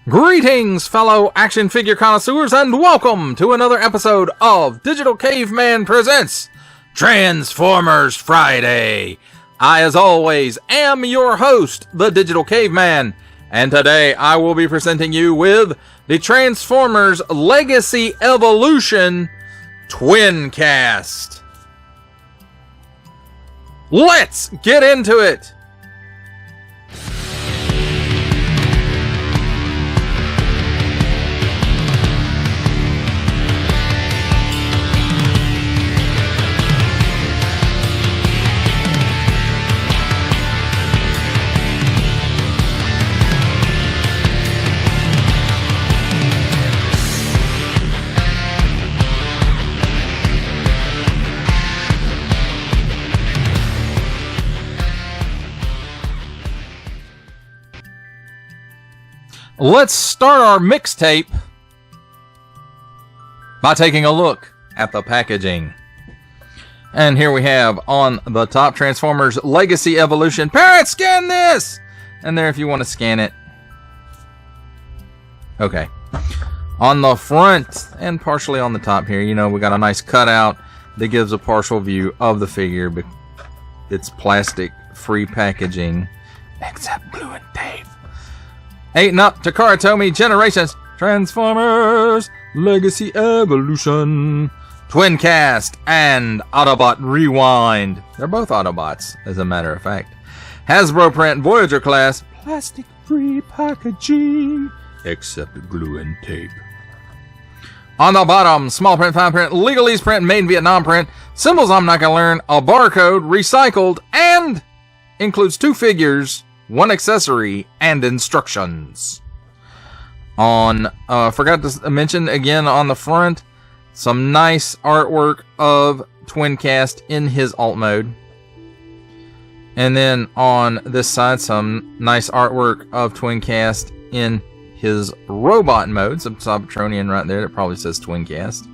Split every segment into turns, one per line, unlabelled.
Greetings, fellow action figure connoisseurs, and welcome to another episode of Digital Caveman Presents Transformers Friday. I, as always, am your host, the Digital Caveman, and today I will be presenting you with the Transformers Legacy Evolution Twincast. Let's get into it! Let's start our mixtape by taking a look at the packaging. And here we have on the top Transformers Legacy Evolution. Parrot, scan this! And there if you want to scan it. Okay. On the front and partially on the top here, you know, we got a nice cutout that gives a partial view of the figure. But it's plastic-free packaging, except glue and tape. 8-Up, Takara Tomy, Generations, Transformers, Legacy Evolution, Twincast, and Autobot Rewind. They're both Autobots, as a matter of fact. Hasbro print, Voyager class, plastic-free packaging, except glue and tape. On the bottom, small print, fine print, legalese print, made in Vietnam print, symbols I'm not going to learn, a barcode, recycled, and includes 2 figures, 1 accessory, and instructions. Forgot to mention again on the front, some nice artwork of Twincast in his alt mode. And then on this side, some nice artwork of Twincast in his robot mode. Some Cybertronian right there that probably says Twincast.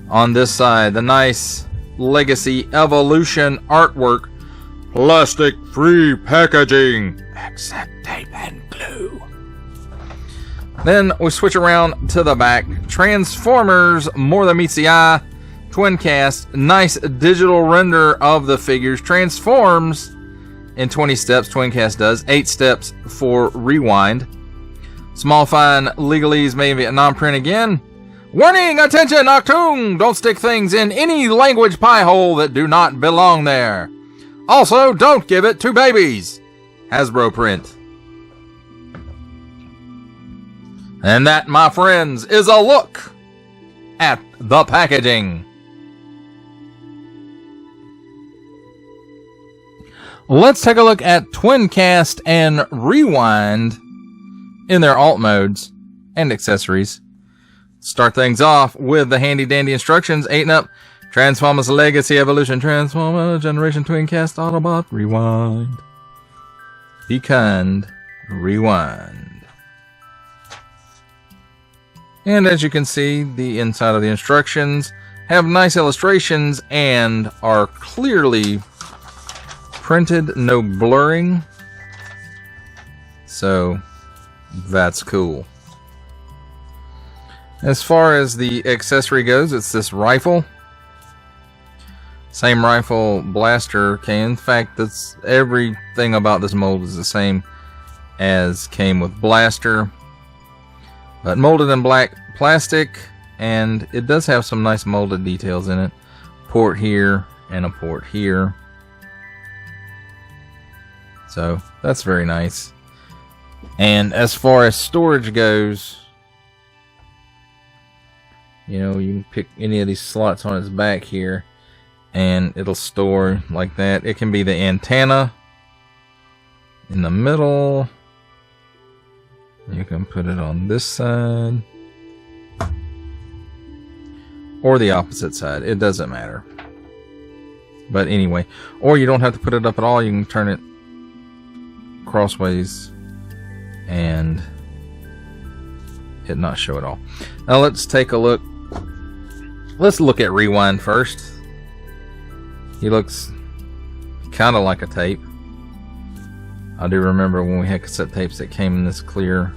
On this side, the nice Legacy Evolution artwork. Plastic-free packaging, except tape and glue. Then we switch around to the back. Transformers, more than meets the eye. Twincast, nice digital render of the figures. Transforms in 20 steps, Twincast does. 8 steps for Rewind. Small fine legalese made in Vietnam print again. Warning, attention, Octung! Don't stick things in any language pie hole that do not belong there. Also, don't give it to babies. Hasbro print. And that, my friends, is a look at the packaging. Let's take a look at Twincast and Rewind in their alt modes and accessories. Start things off with the handy dandy instructions. 8-Up. Transformers Legacy Evolution, Transformers Generation Twincast, Autobot Rewind. Be kind, rewind. And as you can see, the inside of the instructions have nice illustrations and are clearly printed, no blurring. So, that's cool. As far as the accessory goes, it's this rifle. Same rifle blaster came. In fact, that's everything about this mold is the same as came with blaster, but molded in black plastic, and it does have some nice molded details in it. Port here and a port here, so that's very nice. And as far as storage goes, you know, you can pick any of these slots on its back here and it'll store like that. It can be the antenna in the middle. You can put it on this side or the opposite side. It doesn't matter. But anyway, or you don't have to put it up at all. You can turn it crossways and it not show at all. Now let's take a look. Let's look at Rewind first. He looks kind of like a tape. I do remember when we had cassette tapes that came in this clear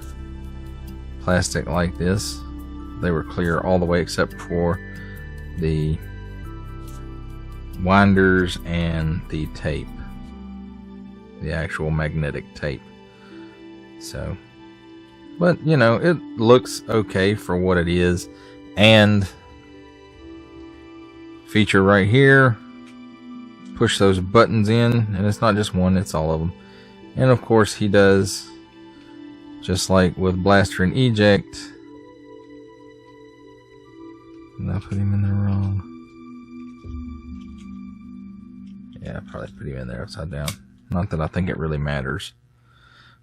plastic like this. They were clear all the way except for the winders and the tape, the actual magnetic tape. So, but you know, it looks okay for what it is. And feature right here, push those buttons in, and it's not just one, it's all of them. And of course he does, just like with blaster and eject. Did I put him in there wrong? Yeah, I probably put him in there upside down. Not that I think it really matters.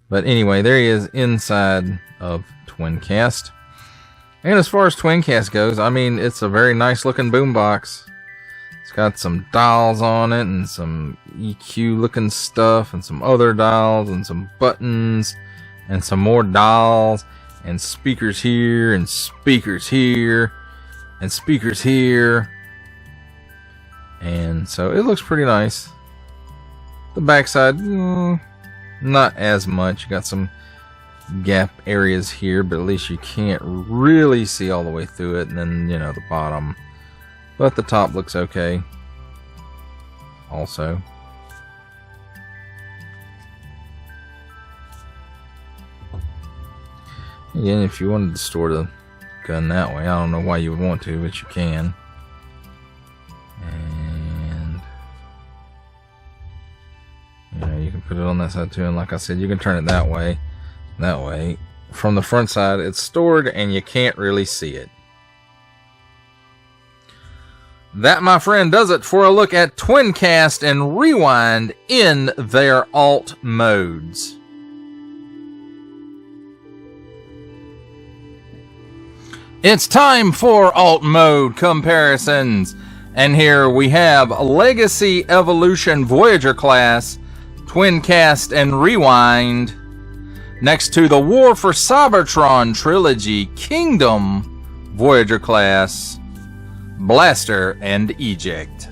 But anyway, there he is inside of Twincast. And as far as Twincast goes, I mean, it's a very nice looking boombox. It's got some dials on it and some EQ looking stuff and some other dials and some buttons and some more dials and speakers here and speakers here and speakers here. And so it looks pretty nice. The backside, not as much. You got some gap areas here, but at least you can't really see all the way through it. And then, you know, the bottom. But the top looks okay also. Again, if you wanted to store the gun that way, I don't know why you would want to, but you can. And you know, you can put it on that side too, and like I said, you can turn it that way. That way, from the front side, it's stored and you can't really see it. That, my friend, does it for a look at Twincast and Rewind in their alt modes. It's time for alt mode comparisons. And here we have Legacy Evolution Voyager class, Twincast and Rewind, next to the War for Cybertron trilogy, Kingdom Voyager class, Blaster and Eject.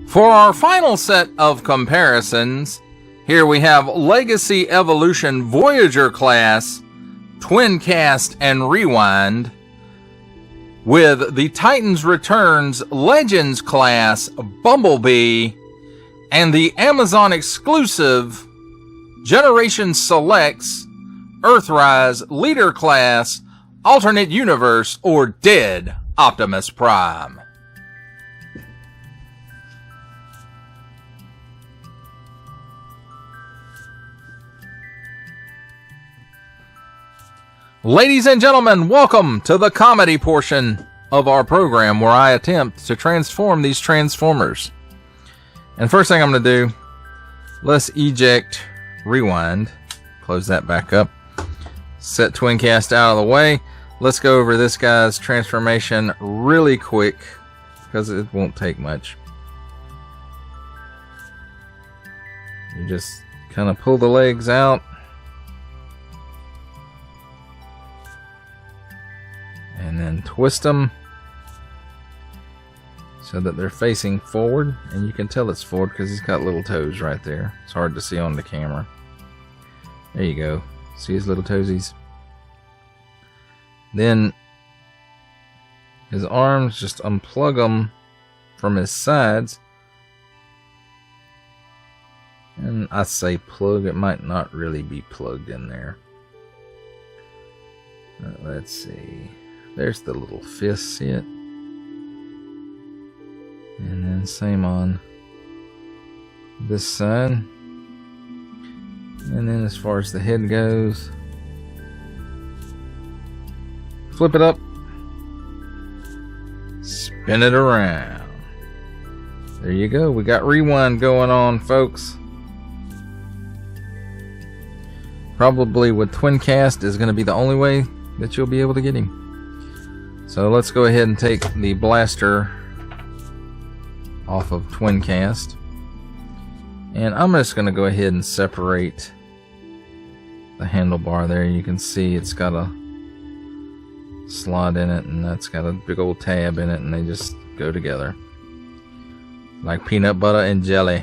For our final set of comparisons, here we have Legacy Evolution Voyager class, Twincast and Rewind, with the Titans Returns Legends class, Bumblebee, and the Amazon exclusive Generation Selects Earthrise Leader class, Alternate Universe, or Dead Optimus Prime. Ladies and gentlemen, welcome to the comedy portion of our program where I attempt to transform these Transformers. And first thing I'm going to do, let's eject Rewind. Close that back up. Set Twincast out of the way. Let's go over this guy's transformation really quick because it won't take much. You just kind of pull the legs out. And then twist them so that they're facing forward, and you can tell it's forward because he's got little toes right there. It's hard to see on the camera. There you go. See his little toesies? Then his arms, just unplug them from his sides. And I say plug, it might not really be plugged in there. Let's see. There's the little fist, see it? And then same on this side. And then as far as the head goes, flip it up, spin it around. There you go. We got Rewind going on, folks. Probably with Twincast is going to be the only way that you'll be able to get him. So let's go ahead and take the blaster off of Twincast. And I'm just going to go ahead and separate the handlebar there, you can see it's got a slot in it, and that's got a big old tab in it, and they just go together like peanut butter and jelly.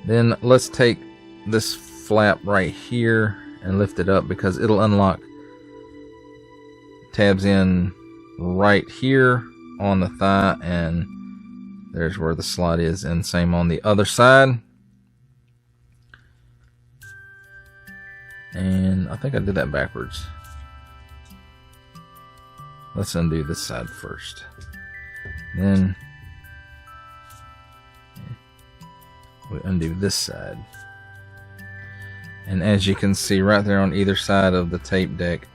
Then let's take this flap right here and lift it up, because it'll unlock tabs in right here on the thigh, and there's where the slot is, and same on the other side. And I think I did that backwards. Let's undo this side first. Then we undo this side. And as you can see right there on either side of the tape deck,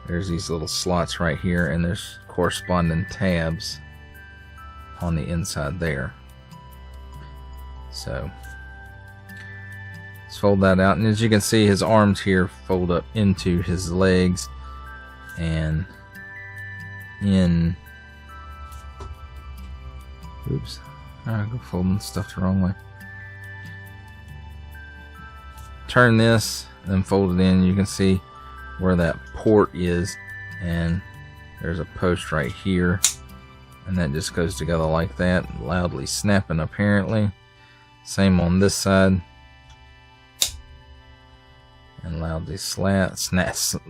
there's these little slots right here, and there's corresponding tabs on the inside there. So let's fold that out, and as you can see, his arms here fold up into his legs and in. Oops, I go folding stuff the wrong way. Turn this, then fold it in. You can see where that port is, and there's a post right here, and that just goes together like that, loudly snapping apparently. Same on this side, and loudly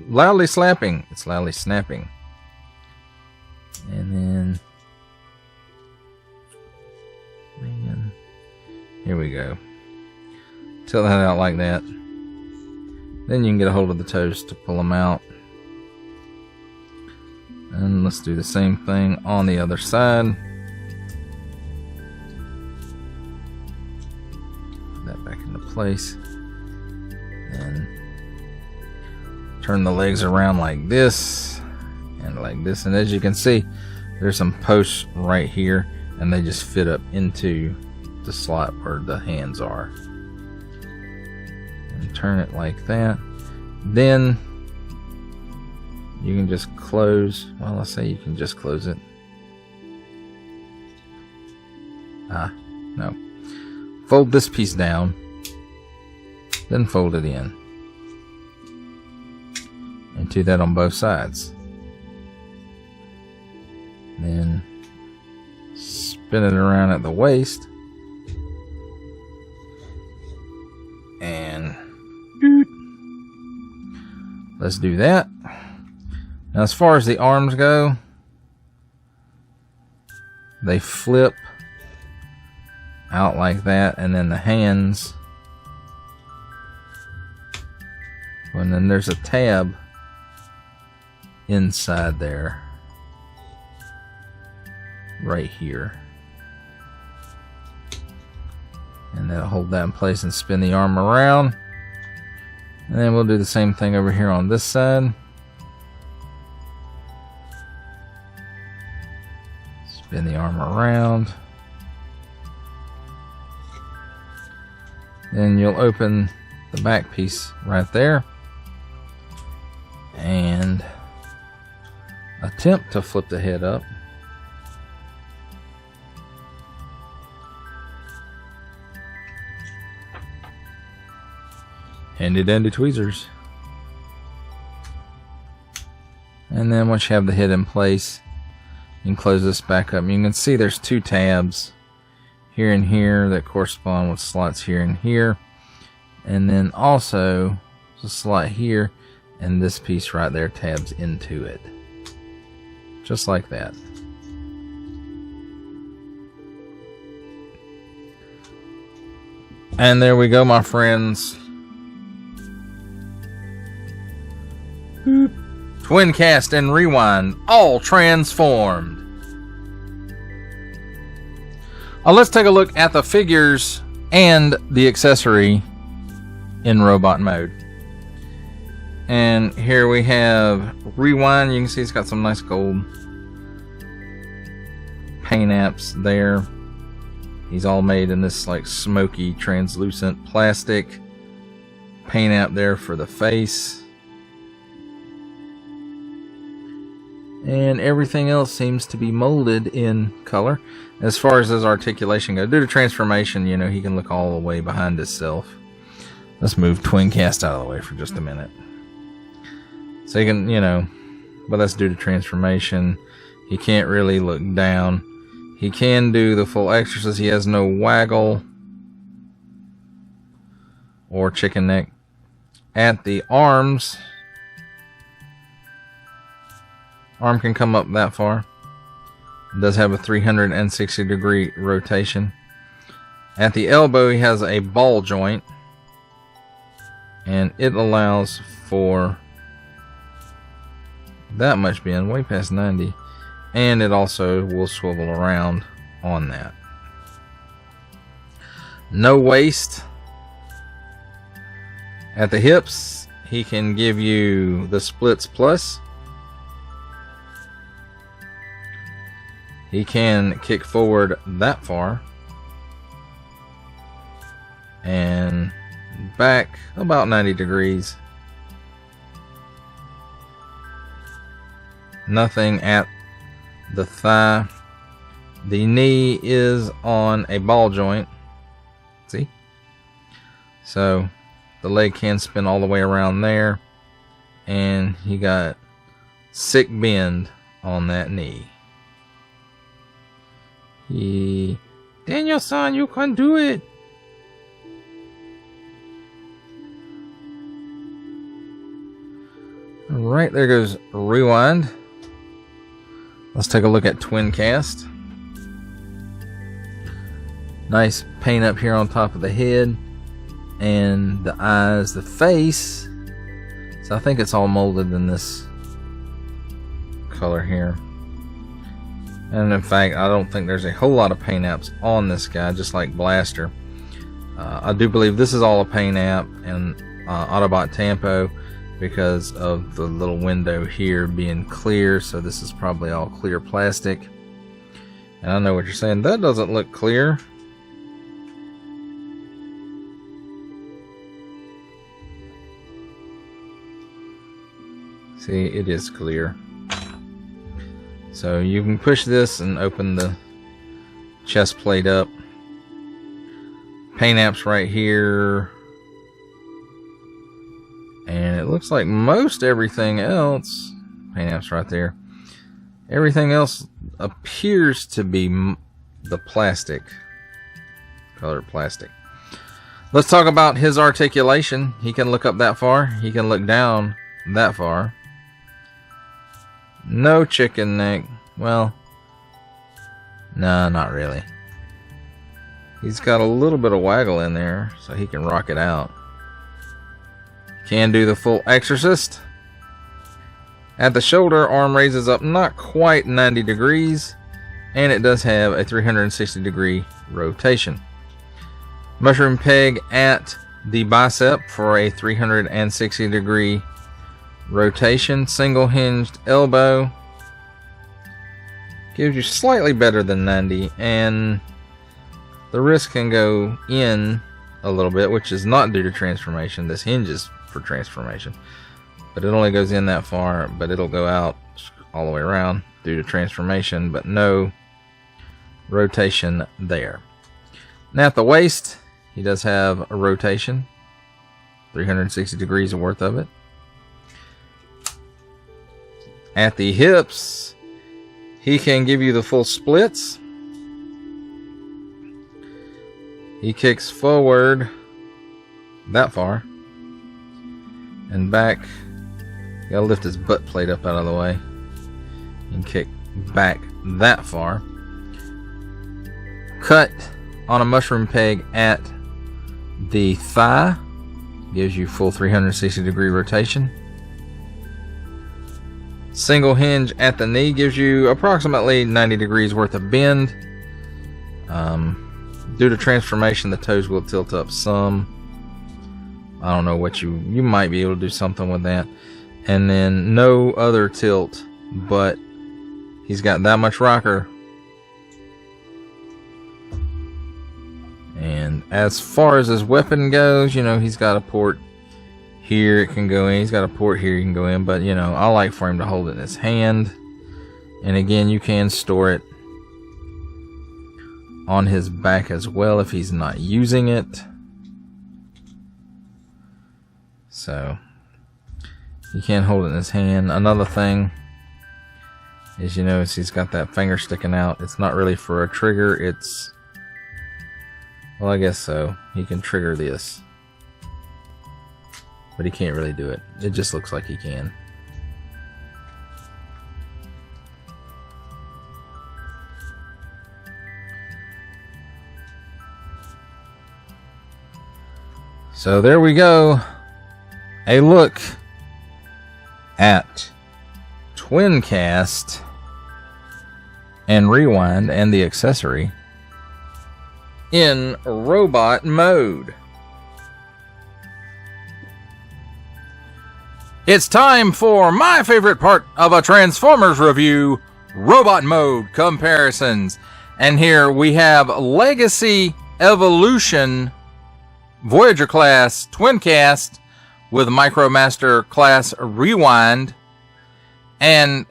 loudly slapping. It's loudly snapping. And then, man, here we go. Tilt that out like that. Then you can get a hold of the toes to pull them out. And let's do the same thing on the other side. Put that back into place. And turn the legs around like this and like this. And as you can see, there's some posts right here, and they just fit up into the slot where the hands are. And turn it like that. Then you can just close. Well, let's say you can just close it. No. Fold this piece down, then fold it in. And do that on both sides. Then spin it around at the waist. And let's do that. Now, as far as the arms go, they flip out like that, and then the hands, and then there's a tab inside there, right here, and that'll hold that in place and spin the arm around. And then we'll do the same thing over here on this side. Spin the arm around. Then you'll open the back piece right there and attempt to flip the head up. Handy dandy tweezers. And then once you have the head in place, you can close this back up. You can see there's two tabs here and here that correspond with slots here and here. And then also the slot here, and this piece right there tabs into it. Just like that. And there we go, my friends. Twincast and Rewind, all transformed. Let's take a look at the figures and the accessory in robot mode. And here we have Rewind. You can see it's got some nice gold paint apps there. He's all made in this like smoky translucent plastic paint app there for the face. And everything else seems to be molded in color. As far as his articulation goes, due to transformation, you know, he can look all the way behind himself. Let's move Twincast out of the way for just a minute. So you can, but that's due to transformation. He can't really look down. He can do the full exorcist. He has no waggle or chicken neck. At the arms, arm can come up that far. It does have a 360 degree rotation. At the elbow, he has a ball joint, and it allows for that much bend, way past 90, and it also will swivel around on that. No waist. At the hips, he can give you the splits plus. He can kick forward that far and back about 90 degrees. Nothing at the thigh. The knee is on a ball joint. See? So the leg can spin all the way around there, and he got sick bend on that knee. Daniel-san, you can do it. Alright, there goes rewind. Let's take a look at Twincast. Nice paint up here on top of the head. And the eyes, the face. So I think it's all molded in this color here. And in fact, I don't think there's a whole lot of paint apps on this guy, just like Blaster. I do believe this is all a paint app and Autobot Tampo, because of the little window here being clear. So this is probably all clear plastic. And I know what you're saying, that doesn't look clear. See, it is clear. So you can push this and open the chest plate up. Paint apps right here. And it looks like most everything else, paint apps right there, everything else appears to be the plastic, colored plastic. Let's talk about his articulation. He can look up that far. He can look down that far. No chicken neck. Well, no, not really. He's got a little bit of waggle in there, so he can rock it out. Can do the full exorcist. At the shoulder, arm raises up not quite 90 degrees, and it does have a 360 degree rotation. Mushroom peg at the bicep for a 360 degree rotation. Single hinged elbow gives you slightly better than 90, and the wrist can go in a little bit, which is not due to transformation. This hinges for transformation, but it only goes in that far, but it'll go out all the way around due to transformation, but no rotation there. Now at the waist, he does have a rotation, 360 degrees worth of it. At the hips, he can give you the full splits. He kicks forward that far and back. You gotta lift his butt plate up out of the way and kick back that far. Cut on a mushroom peg at the thigh gives you full 360 degree rotation. Single hinge at the knee gives you approximately 90 degrees worth of bend. Due to transformation, the toes will tilt up some. I don't know what you might be able to do something with that. And then no other tilt, but he's got that much rocker. And as far as his weapon goes, he's got a port here it can go in. He's got a port here you can go in, but I like for him to hold it in his hand. And again, you can store it on his back as well if he's not using it. So you can't hold it in his hand. Another thing is, you notice he's got that finger sticking out. It's not really for a trigger. It's, well, I guess so. He can trigger this, but he can't really do it. It just looks like he can. So there we go. A look at Twincast and Rewind and the accessory in robot mode. It's time for my favorite part of a Transformers review, robot mode comparisons. And here we have Legacy Evolution Voyager class Twincast with Micromaster class Rewind, and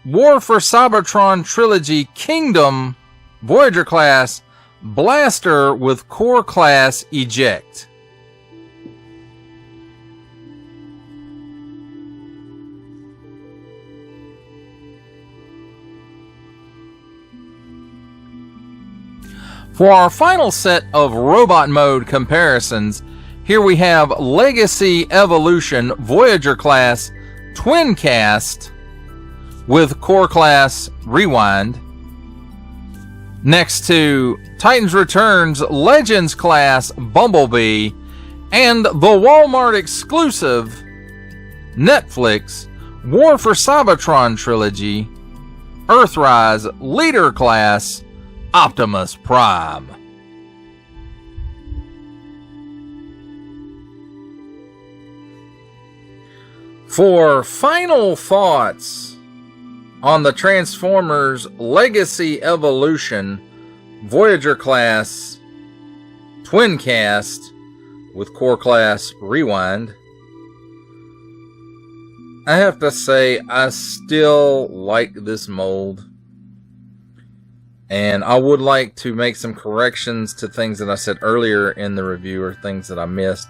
War for Cybertron Trilogy Kingdom Voyager class Blaster with Core class Eject. For our final set of robot mode comparisons, here we have Legacy Evolution Voyager class Twincast with Core class Rewind, next to Titans Returns Legends class Bumblebee, and the Walmart exclusive Netflix War for Cybertron Trilogy Earthrise Leader class Optimus Prime. For final thoughts on the Transformers Legacy Evolution Voyager class Twincast with Core class Rewind, I have to say I still like this mold. And I would like to make some corrections to things that I said earlier in the review, or things that I missed.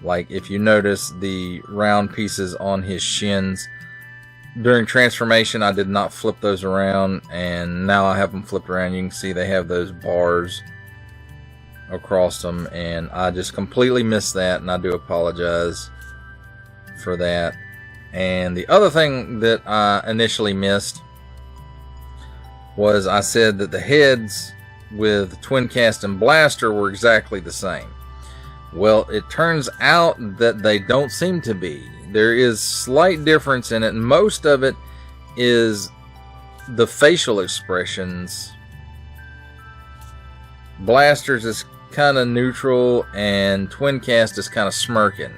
Like, if you notice the round pieces on his shins, during transformation I did not flip those around, and now I have them flipped around. You can see they have those bars across them, and I just completely missed that, and I do apologize for that. And the other thing that I initially missed was I said that the heads with Twincast and Blaster were exactly the same. Well, it turns out that they don't seem to be. There is slight difference in it, and most of it is the facial expressions. Blaster's is kind of neutral, and Twincast is kind of smirking.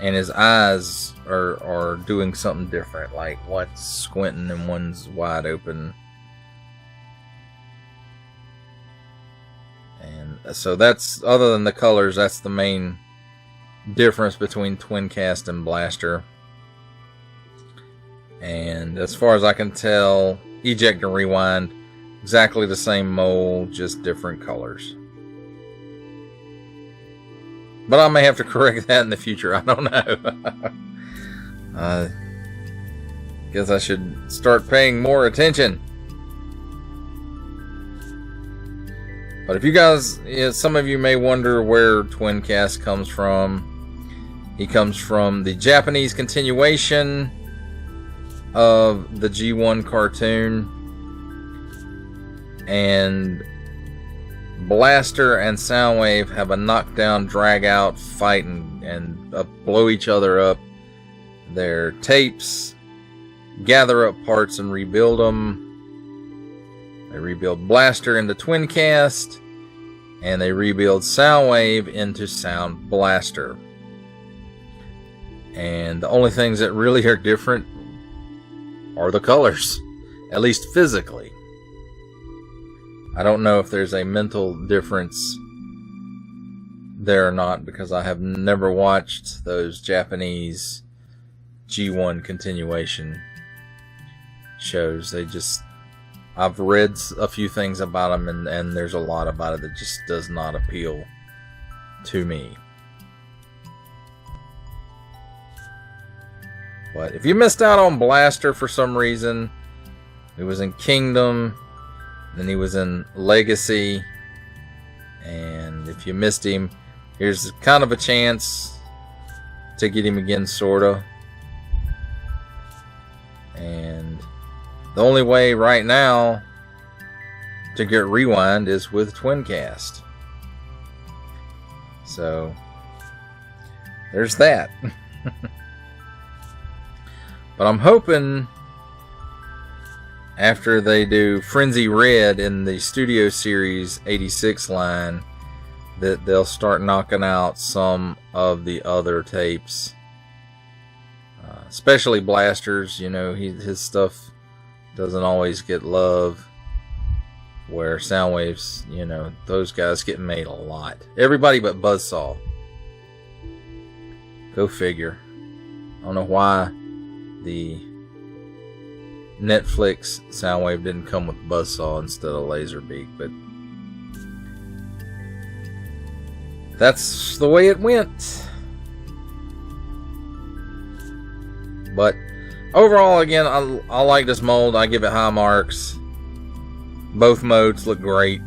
And his eyes are doing something different, like one's squinting and one's wide open. And so that's, other than the colors, that's the main difference between Twincast and Blaster. And as far as I can tell, Eject and Rewind, exactly the same mold, just different colors. But I may have to correct that in the future, I don't know. Guess I should start paying more attention. But if you guys, some of you may wonder where Twincast comes from. He comes from the Japanese continuation of the G1 cartoon. And Blaster and Soundwave have a knockdown, drag out fight and blow each other up. Their tapes gather up parts and rebuild them. They rebuild Blaster into Twincast, and they rebuild Soundwave into Sound Blaster. And the only things that really are different are the colors, at least physically. I don't know if there's a mental difference there or not, because I have never watched those Japanese G1 continuation shows. I've read a few things about them, and there's a lot about it that just does not appeal to me. But if you missed out on Blaster for some reason, he was in Kingdom, then he was in Legacy, and if you missed him, here's kind of a chance to get him again, sorta. And the only way right now to get Rewind is with Twincast. So there's that. But I'm hoping after they do Frenzy Red in the Studio Series 86 line that they'll start knocking out some of the other tapes. Especially Blasters, you know, his stuff doesn't always get love. Where Soundwave's, you know, those guys get made a lot. Everybody but Buzzsaw. Go figure. I don't know why the Netflix Soundwave didn't come with Buzzsaw instead of Laserbeak, but that's the way it went. But overall, again, I like this mold. I give it high marks. Both modes look great.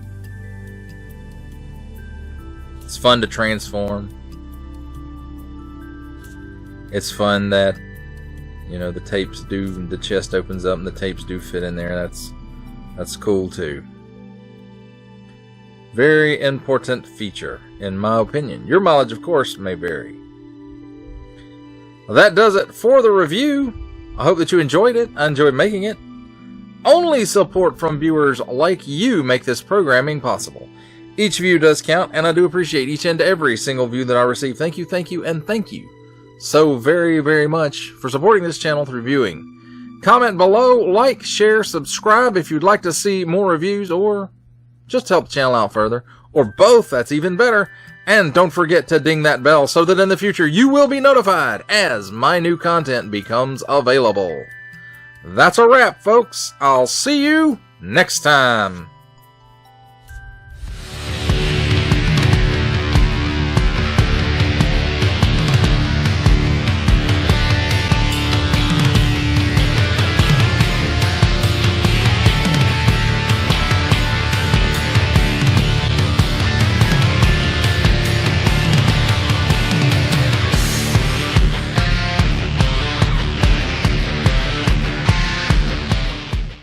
It's fun to transform. It's fun that, you know, the tapes do, the chest opens up and the tapes do fit in there. That's cool too. Very important feature, in my opinion. Your mileage, of course, may vary. Well, that does it for the review. I hope that you enjoyed it. I enjoyed making it. Only support from viewers like you make this programming possible. Each view does count, and I do appreciate each and every single view that I receive. Thank you, and thank you so very, very much for supporting this channel through viewing. Comment below, like, share, subscribe if you'd like to see more reviews, or just help the channel out further, or both, that's even better. And don't forget to ding that bell so that in the future you will be notified as my new content becomes available. That's a wrap, folks. I'll see you next time.